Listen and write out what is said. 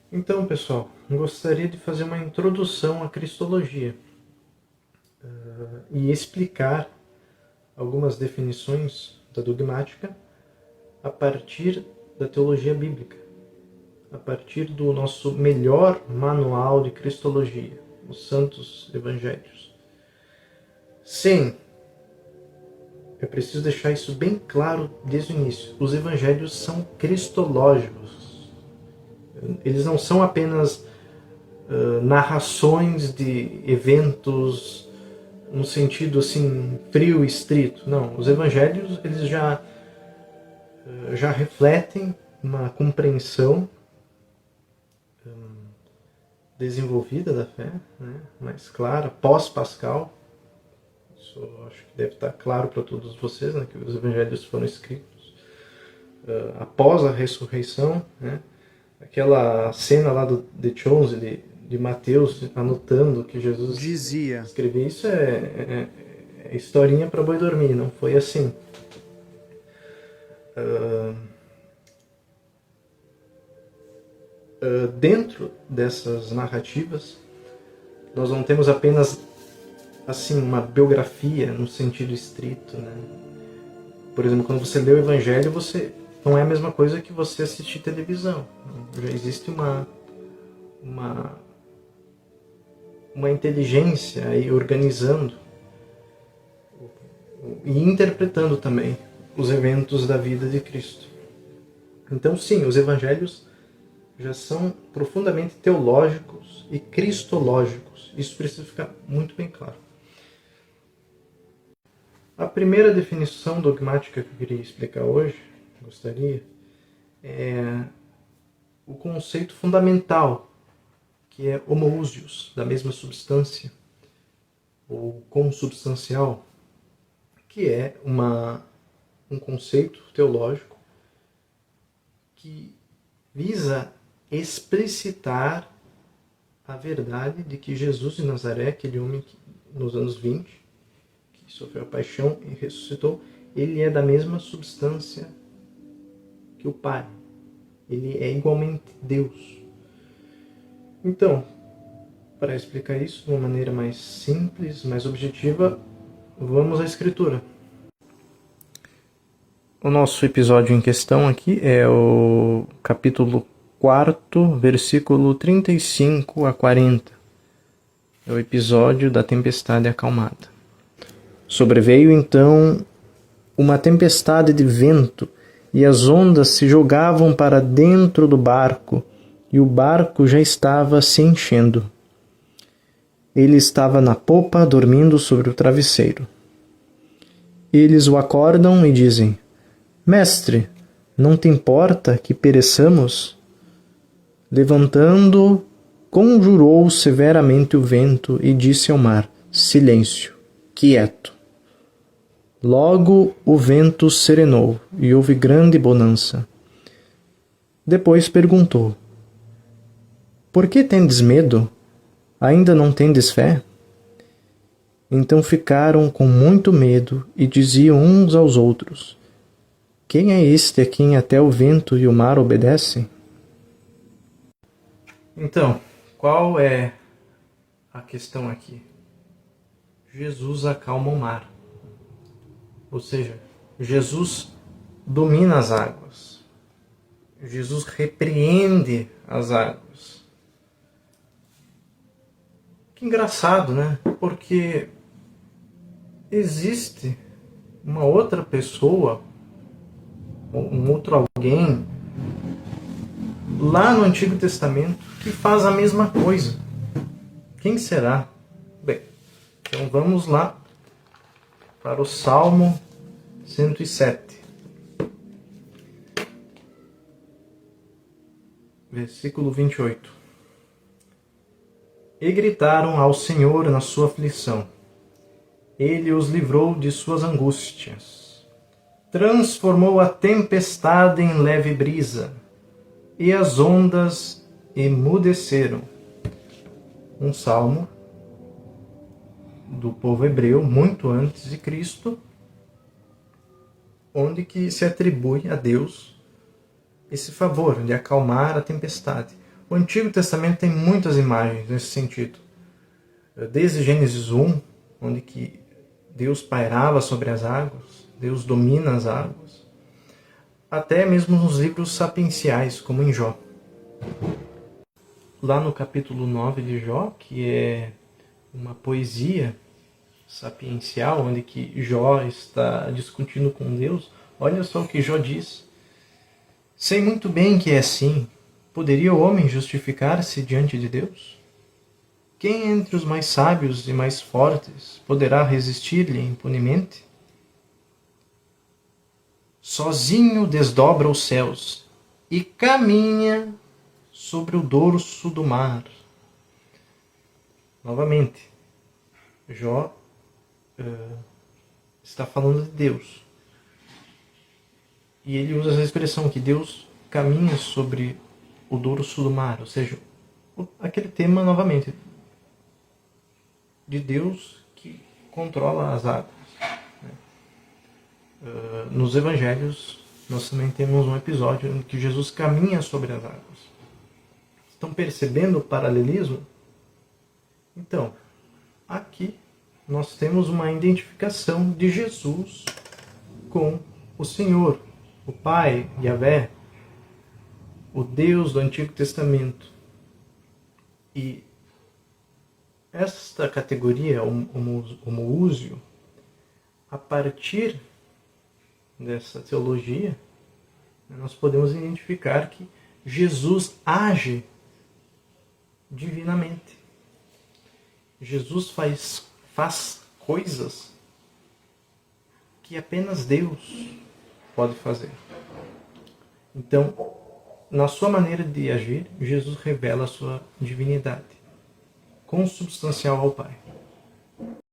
Então, pessoal, gostaria de fazer uma introdução à Cristologia e explicar algumas definições da dogmática a partir da teologia bíblica, a partir do nosso melhor manual de Cristologia, os Santos Evangelhos. Sim, eu preciso deixar isso bem claro desde o início. Os Evangelhos são cristológicos. Eles não são apenas narrações de eventos no sentido assim frio e estrito. Não, os evangelhos eles já refletem uma compreensão desenvolvida da fé, né, mais clara, pós-Pascal. Isso acho que deve estar claro para todos vocês, né, que os evangelhos foram escritos após a ressurreição, né. Aquela cena lá do The Chosen, de Mateus anotando que Jesus Dizia. escreveu, isso é historinha para boi dormir, não foi assim. Dentro dessas narrativas, nós não temos apenas assim uma biografia no sentido estrito, né? Por exemplo, quando você lê o Evangelho, você não é a mesma coisa que você assistir televisão. Já existe uma inteligência aí organizando e interpretando também os eventos da vida de Cristo. Então, sim, os evangelhos já são profundamente teológicos e cristológicos. Isso precisa ficar muito bem claro. A primeira definição dogmática que eu queria explicar hoje, gostaria, é o conceito fundamental, que é homoousios, da mesma substância, ou consubstancial, que é um conceito teológico que visa explicitar a verdade de que Jesus de Nazaré, aquele homem que, nos anos 20, que sofreu a paixão e ressuscitou, ele é da mesma substância que o Pai. Ele é igualmente Deus. Então, para explicar isso de uma maneira mais simples, mais objetiva, vamos à Escritura. O nosso episódio em questão aqui é o capítulo 4, versículo 35 a 40. É o episódio da tempestade acalmada. Sobreveio então uma tempestade de vento, e as ondas se jogavam para dentro do barco, e o barco já estava se enchendo. Ele estava na popa, dormindo sobre o travesseiro. Eles o acordam e dizem: Mestre, não te importa que pereçamos? Levantando, conjurou severamente o vento e disse ao mar: Silêncio, quieto. Logo o vento serenou e houve grande bonança. Depois perguntou: Por que tendes medo? Ainda não tendes fé? Então ficaram com muito medo e diziam uns aos outros: Quem é este a quem até o vento e o mar obedecem? Então, qual é a questão aqui? Jesus acalma o mar. Ou seja, Jesus domina as águas. Jesus repreende as águas. Que engraçado, né? Porque existe uma outra pessoa, um outro alguém, lá no Antigo Testamento, que faz a mesma coisa. Quem será? Bem, então vamos lá para o Salmo 107. Versículo 28. E gritaram ao Senhor na sua aflição. Ele os livrou de suas angústias. Transformou a tempestade em leve brisa, e as ondas emudeceram. Um salmo do povo hebreu, muito antes de Cristo, onde que se atribui a Deus esse favor de acalmar a tempestade. O Antigo Testamento tem muitas imagens nesse sentido. Desde Gênesis 1, onde que Deus pairava sobre as águas, Deus domina as águas, até mesmo nos livros sapienciais, como em Jó. Lá no capítulo 9 de Jó, que é uma poesia sapiencial, onde que Jó está discutindo com Deus, olha só o que Jó diz. Sei muito bem que é assim. Poderia o homem justificar-se diante de Deus? Quem entre os mais sábios e mais fortes poderá resistir-lhe impunemente? Sozinho desdobra os céus e caminha sobre o dorso do mar. Novamente, Jó está falando de Deus. E ele usa essa expressão que Deus caminha sobre o dorso do mar, ou seja, aquele tema novamente de Deus que controla as águas. Nos evangelhos nós também temos um episódio em que Jesus caminha sobre as águas. Estão percebendo o paralelismo? Então, aqui nós temos uma identificação de Jesus com o Senhor, o Pai, Yahvé, o Deus do Antigo Testamento. E esta categoria, homoúsio, a partir dessa teologia, nós podemos identificar que Jesus age divinamente. Jesus faz coisas que apenas Deus pode fazer. Então, na sua maneira de agir, Jesus revela a sua divinidade, consubstancial ao Pai.